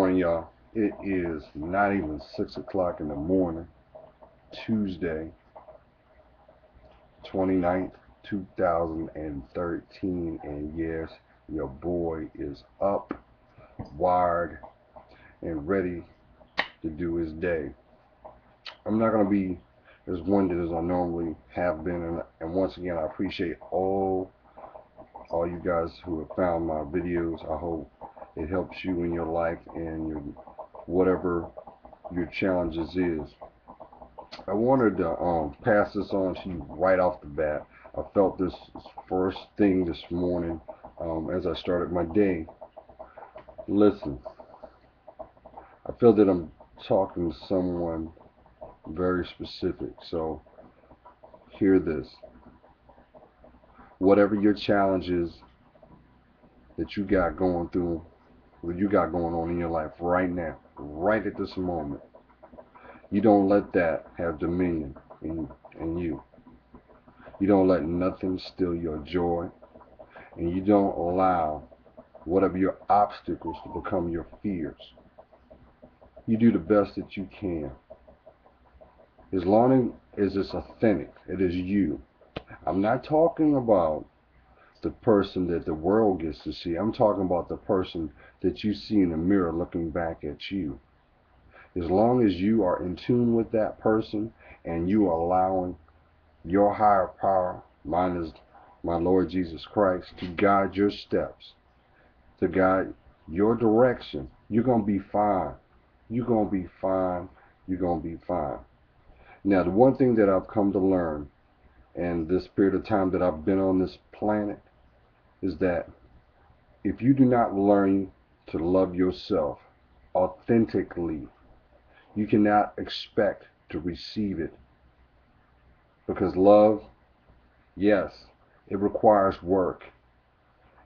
morning, y'all. It is not even 6 o'clock in the morning, Tuesday, 29th, 2013. And yes, your boy is up, wired, and ready to do his day. I'm not going to be as winded as I normally have been. And once again, I appreciate all you guys who have found my videos. I hope it helps you in your life and your whatever your challenges is. I wanted to pass this on to you right off the bat. I felt this first thing this morning as I started my day. Listen, I feel that I'm talking to someone very specific, so hear this. Whatever your challenges that you got going through, what you got going on in your life right now, right at this moment, you don't let that have dominion in you. You don't let nothing steal your joy, and you don't allow whatever your obstacles to become your fears. You do the best that you can. As long as it's authentic, it is you. I'm not talking about the person that the world gets to see. I'm talking about the person that you see in the mirror looking back at you. As long as you are in tune with that person and you are allowing your higher power, mine is my Lord Jesus Christ, to guide your steps, to guide your direction, you're going to be fine. You're going to be fine. You're going to be fine. Now, the one thing that I've come to learn in this period of time that I've been on this planet is that if you do not learn to love yourself authentically, you cannot expect to receive it. Because love, yes, it requires work.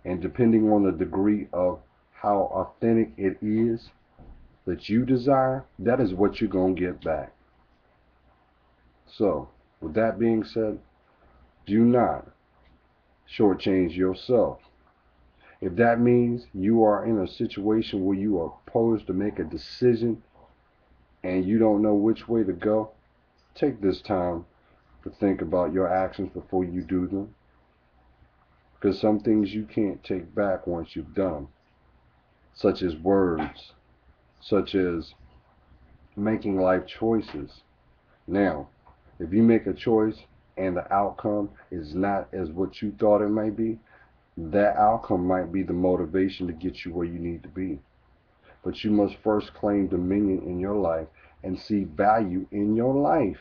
And depending on the degree of how authentic it is that you desire, that is what you're going to get back. So, with that being said, do not shortchange yourself. If that means you are in a situation where you are posed to make a decision and you don't know which way to go, take this time to think about your actions before you do them. Because some things you can't take back once you've done them, such as words, such as making life choices. Now, if you make a choice and the outcome is not as what you thought it might be, that outcome might be the motivation to get you where you need to be. But you must first claim dominion in your life and see value in your life.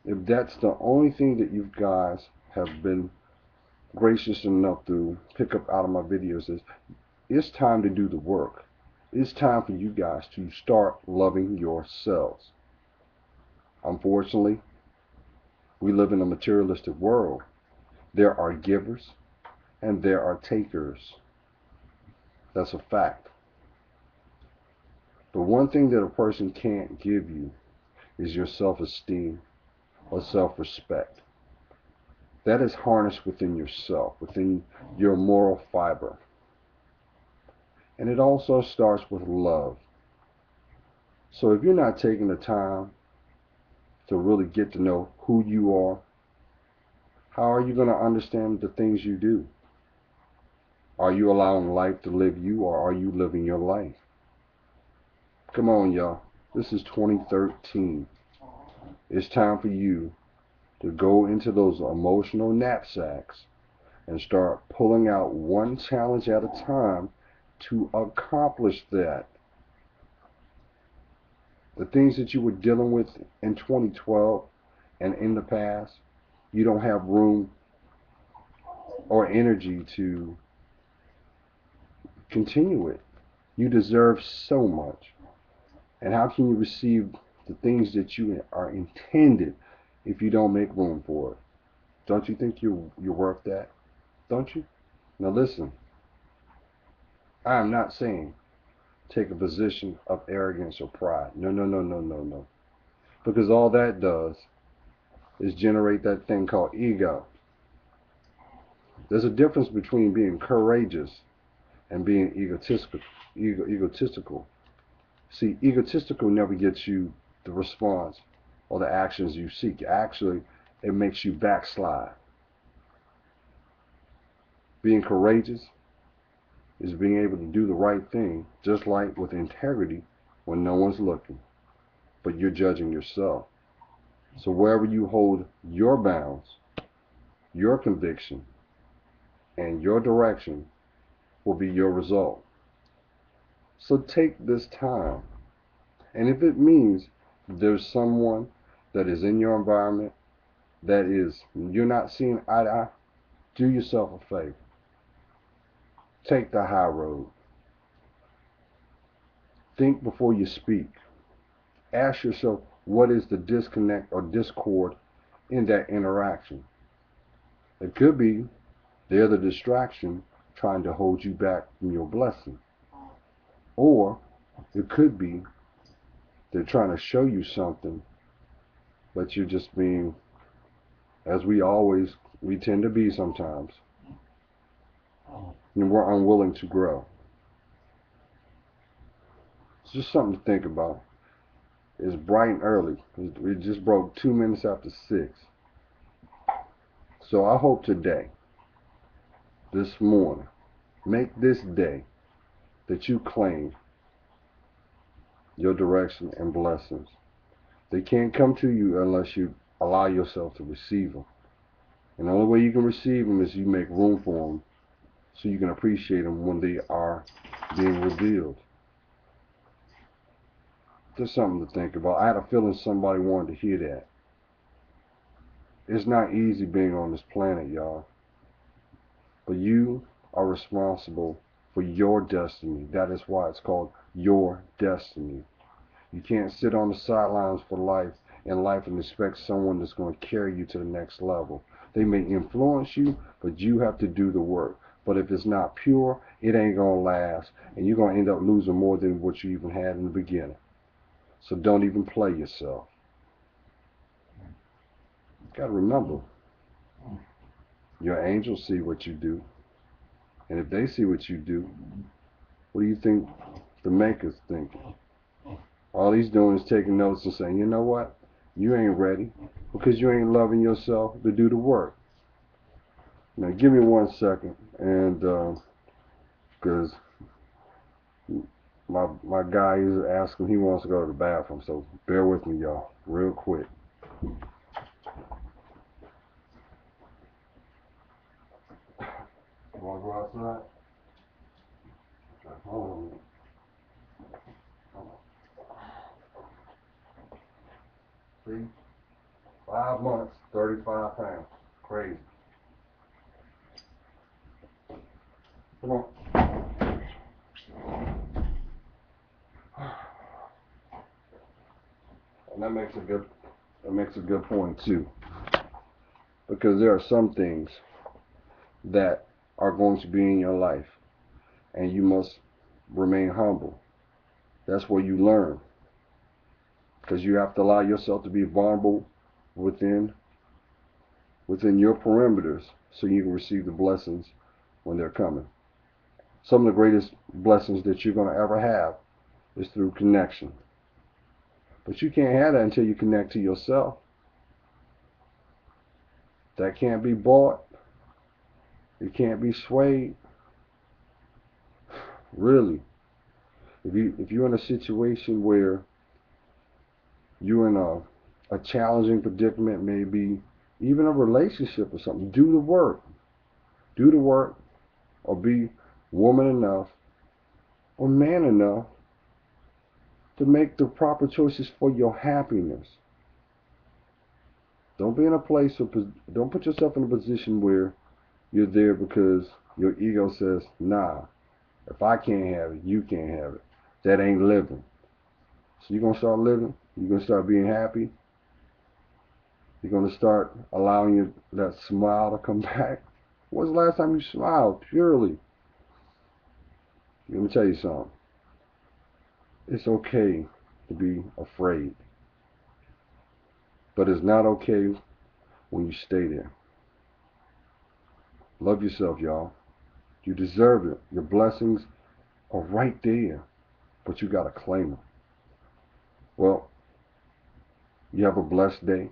If that's the only thing that you guys have been gracious enough to pick up out of my videos, is it's time to do the work. It's time for you guys to start loving yourselves. Unfortunately, we live in a materialistic world. There are givers and there are takers. That's a fact. But one thing that a person can't give you is your self-esteem or self-respect. That is harnessed within yourself, within your moral fiber. And it also starts with love. So if you're not taking the time to really get to know who you are, how are you going to understand the things you do? Are you allowing life to live you, or are you living your life? Come on, y'all. This is 2013. It's time for you to go into those emotional knapsacks and start pulling out one challenge at a time to accomplish that. The things that you were dealing with in 2012 and in the past, you don't have room or energy to continue it. You deserve so much. And how can you receive the things that you are intended if you don't make room for it? Don't you think you're worth that? Don't you? Now listen, I am not saying take a position of arrogance or pride. No, no, no, no, no, no. Because all that does is generate that thing called ego. There's a difference between being courageous and being egotistical. egotistical. See, egotistical never gets you the response or the actions you seek. Actually, it makes you backslide. Being courageous is being able to do the right thing, just like with integrity when no one's looking, but you're judging yourself. So wherever you hold your bounds, your conviction, and your direction will be your result. So take this time, and if it means there's someone that is in your environment that is you're not seeing eye to eye, do yourself a favor. Take the high road. Think before you speak. Ask yourself, what is the disconnect or discord in that interaction? It could be they're the distraction trying to hold you back from your blessing. Or it could be they're trying to show you something, but you're just being, as we tend to be sometimes, and we're unwilling to grow. It's just something to think about. It's bright and early. We just broke 2 minutes after 6. So I hope today, this morning, make this day that you claim your direction and blessings. They can't come to you unless you allow yourself to receive them. And the only way you can receive them is you make room for them so you can appreciate them when they are being revealed. Just something to think about. I had a feeling somebody wanted to hear that. It's not easy being on this planet, y'all. But you are responsible for your destiny. That is why it's called your destiny. You can't sit on the sidelines for life and expect someone that's going to carry you to the next level. They may influence you, but you have to do the work. But if it's not pure, it ain't going to last, and you're going to end up losing more than what you even had in the beginning. So don't even play yourself. You got to remember, your angels see what you do. And if they see what you do, what do you think the maker's thinking? All he's doing is taking notes and saying, you know what? You ain't ready because you ain't loving yourself to do the work. Now, give me 1 second, and because my guy is asking, he wants to go to the bathroom, so bear with me, y'all, real quick. You want to go outside? Hold on. See? 5 months, 35 pounds. Crazy. Come on. And that makes a good point too. Because there are some things that are going to be in your life, and you must remain humble. That's where you learn. Because you have to allow yourself to be vulnerable within your perimeters so you can receive the blessings when they're coming. Some of the greatest blessings that you're going to ever have is through connection. But you can't have that until you connect to yourself. That can't be bought. It can't be swayed. Really. If you're in a situation where you're in a challenging predicament, maybe even a relationship or something, do the work. Do the work, or be woman enough or man enough to make the proper choices for your happiness. Don't be in a place don't put yourself in a position where you're there because your ego says, nah, if I can't have it, you can't have it. That ain't living. So you're going to start living. You're going to start being happy. You're going to start allowing that smile to come back. When's the last time you smiled purely? Let me tell you something. It's okay to be afraid. But it's not okay when you stay there. Love yourself, y'all. You deserve it. Your blessings are right there, but you got to claim them. Well, you have a blessed day.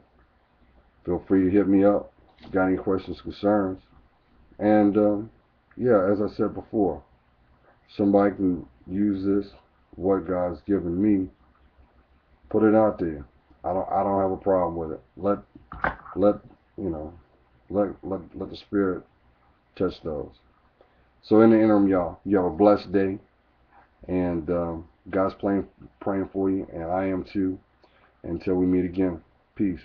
Feel free to hit me up. Got any questions, concerns? And yeah, as I said before, somebody can use this, what God's given me, put it out there. I don't have a problem with it. Let you know, let the Spirit touch those. So in the interim, y'all, you have a blessed day, and God's praying for you, and I am too. Until we meet again, peace.